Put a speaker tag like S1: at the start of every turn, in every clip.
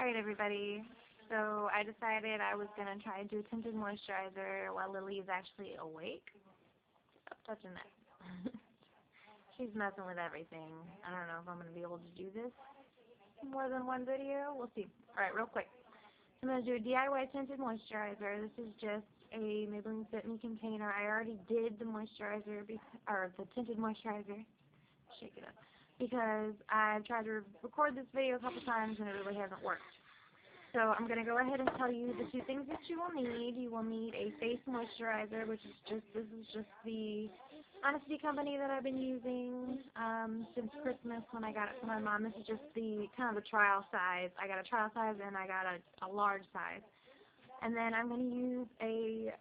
S1: Alright everybody, so I decided I was going to try and do a tinted moisturizer while Lily is actually awake. Stop touching that. She's messing with everything. I don't know if I'm going to be able to do this in more than one video. We'll see. Alright, real quick. I'm going to do a DIY tinted moisturizer. This is just a Maybelline Fit Me container. I already did the moisturizer, or the tinted moisturizer. Shake it up. Because I've tried to record this video a couple times and it really hasn't worked. So I'm going to go ahead and tell you the two things that you will need. You will need a face moisturizer, which is this is just the Honesty Company that I've been using since Christmas when I got it from my mom. This is just the kind of the trial size. I got a trial size and I got a large size. And then I'm going to use a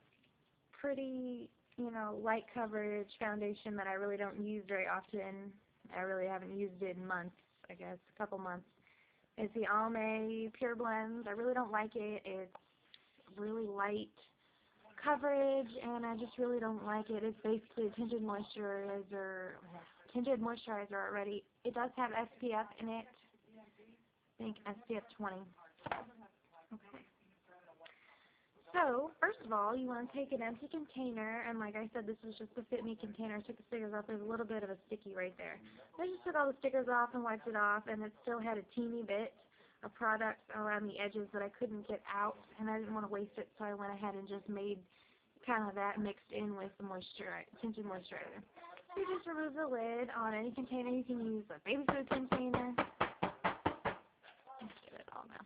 S1: pretty, light coverage foundation that I really don't use very often. I really haven't used it in months, I guess, a couple months. It's the Almay Pure Blends. I really don't like it. It's really light coverage, and I just really don't like it. It's basically a tinted moisturizer already. It does have SPF in it. I think SPF 20. Okay. So, first of all, you want to take an empty container, and like I said, this is just the Fit Me container. I took the stickers off. There's a little bit of a sticky right there. I just took all the stickers off and wiped it off, and it still had a teeny bit of product around the edges that I couldn't get out, and I didn't want to waste it, so I went ahead and just made kind of that mixed in with the tinted moisturizer. So you just remove the lid on any container. You can use a baby food container. Let's get it all now.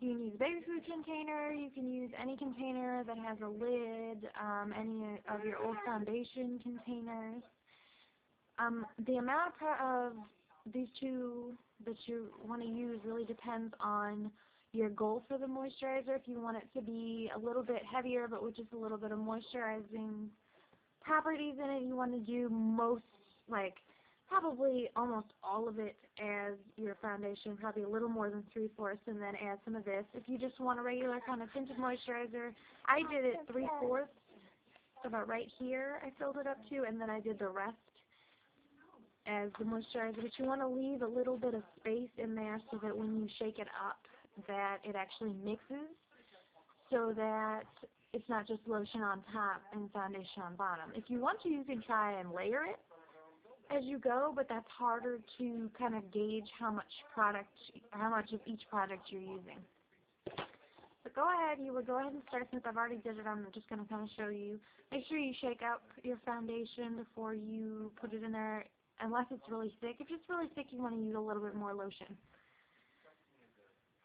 S1: You can use a baby food container, you can use any container that has a lid, any of your old foundation containers. The amount of these two that you want to use really depends on your goal for the moisturizer. If you want it to be a little bit heavier but with just a little bit of moisturizing properties in it, you want to do probably almost all of it as your foundation, probably a little more than 3/4, and then add some of this. If you just want a regular kind of tinted moisturizer, I did it 3/4, about right here I filled it up to, and then I did the rest as the moisturizer. But you want to leave a little bit of space in there so that when you shake it up that it actually mixes, so that it's not just lotion on top and foundation on bottom. If you want to, you can try and layer it as you go, but that's harder to kind of gauge how much of each product you're using. But go ahead, you would go ahead and start. Since I've already did it, I'm just going to kind of show you. Make sure you shake up your foundation before you put it in there, unless it's really thick. If it's really thick, you want to use a little bit more lotion.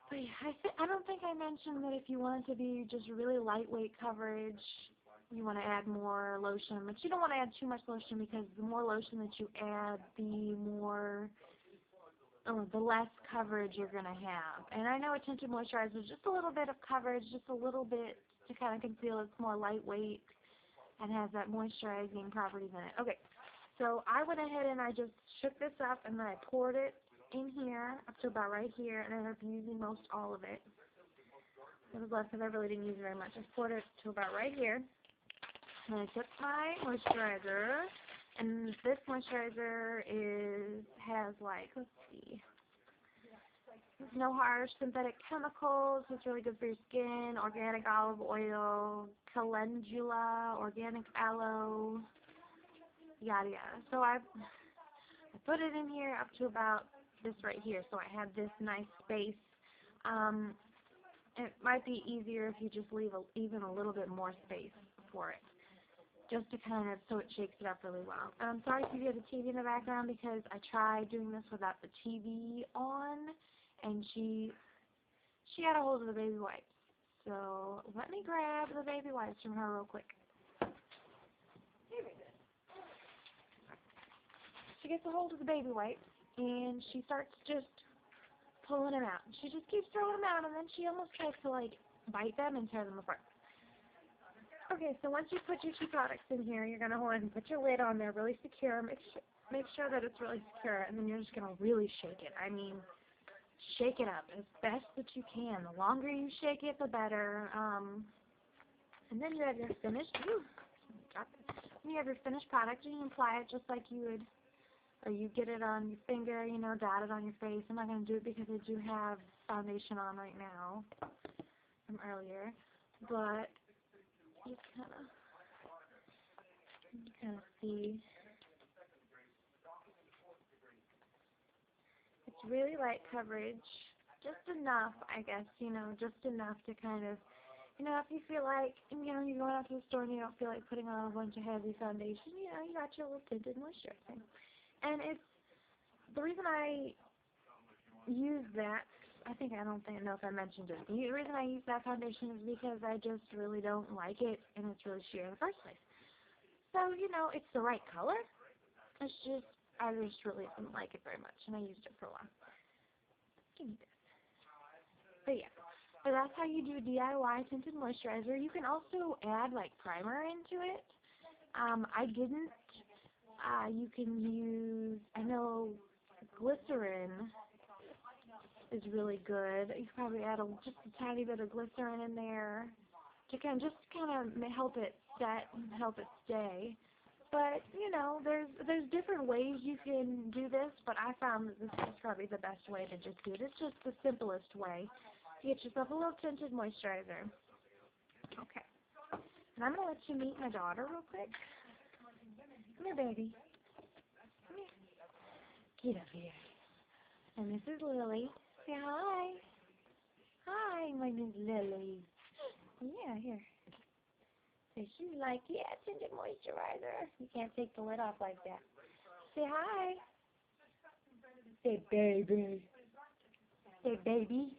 S1: But yeah, I don't think I mentioned that if you want it to be just really lightweight coverage, you want to add more lotion, but you don't want to add too much lotion, because the more lotion that you add, the less coverage you're going to have. And I know a tinted moisturizer is just a little bit of coverage, just a little bit to kind of conceal. It's more lightweight and has that moisturizing properties in it. Okay, so I went ahead and I just shook this up, and then I poured it in here up to about right here, and I ended up using most all of it. It was less because I really didn't use it very much. I poured it to about right here. And I took my moisturizer, and this moisturizer has let's see, there's no harsh synthetic chemicals. It's really good for your skin. Organic olive oil, calendula, organic aloe, yada yada. So I put it in here up to about this right here, so I had this nice space. It might be easier if you just leave even a little bit more space for it, just to kind of, so it shakes it up really well. I'm sorry if you hear the TV in the background, because I tried doing this without the TV on, and she had a hold of the baby wipes. So let me grab the baby wipes from her real quick. She gets a hold of the baby wipes, and she starts just pulling them out. She just keeps throwing them out, and then she almost tries to bite them and tear them apart. Okay, so once you put your two products in here, you're going to go ahead and put your lid on there really secure. Make sure that it's really secure, and then you're just going to really shake it. I mean, shake it up as best that you can. The longer you shake it, the better. And then you have your finished, product, and you apply it just like you would or you get it on your finger, you know, dot it on your face. I'm not going to do it because I do have foundation on right now from earlier, but you kind of see. It's really light coverage, just enough, I guess, you know, just enough to kind of, you know, if you feel like, you know, you're going out to the store and you don't feel like putting on a bunch of heavy foundation, you know, you got your little tinted moisturizer. And it's, the reason I use that, I don't know if I mentioned it, the reason I use that foundation is because I just really don't like it, and it's really sheer in the first place. So, you know, it's the right color, it's just, I just really didn't like it very much, and I used it for a while. Give me this. But yeah, so that's how you do DIY tinted moisturizer. You can also add like primer into it. I didn't. You can use, I know glycerin is really good. You can probably add just a tiny bit of glycerin in there to kind of help it set and help it stay. But, you know, there's different ways you can do this, but I found that this is probably the best way to just do it. It's just the simplest way to get yourself a little tinted moisturizer. Okay. And I'm going to let you meet my daughter real quick. Come here, baby. Come here. Get up here. And this is Lily. Say hi. Hi, my name's Lily. Yeah, here. So she's like, yeah, tinted moisturizer. You can't take the lid off like that. Say hi. Say baby. Say baby.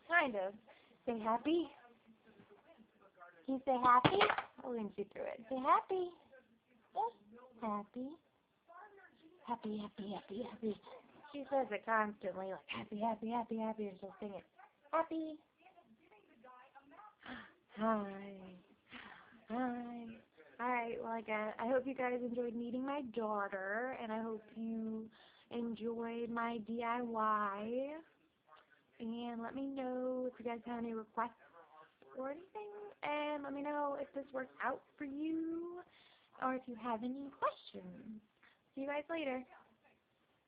S1: Kind of. Say happy. Can you say happy? Oh, didn't see through it. Say happy. Happy. Happy, happy, happy, happy. She says it constantly, like happy, happy, happy, happy, and she'll sing it. Happy. Hi. Hi. Alright, well, I hope you guys enjoyed meeting my daughter, and I hope you enjoyed my DIY. And let me know if you guys have any requests or anything, and let me know if this works out for you, or if you have any questions. See you guys later.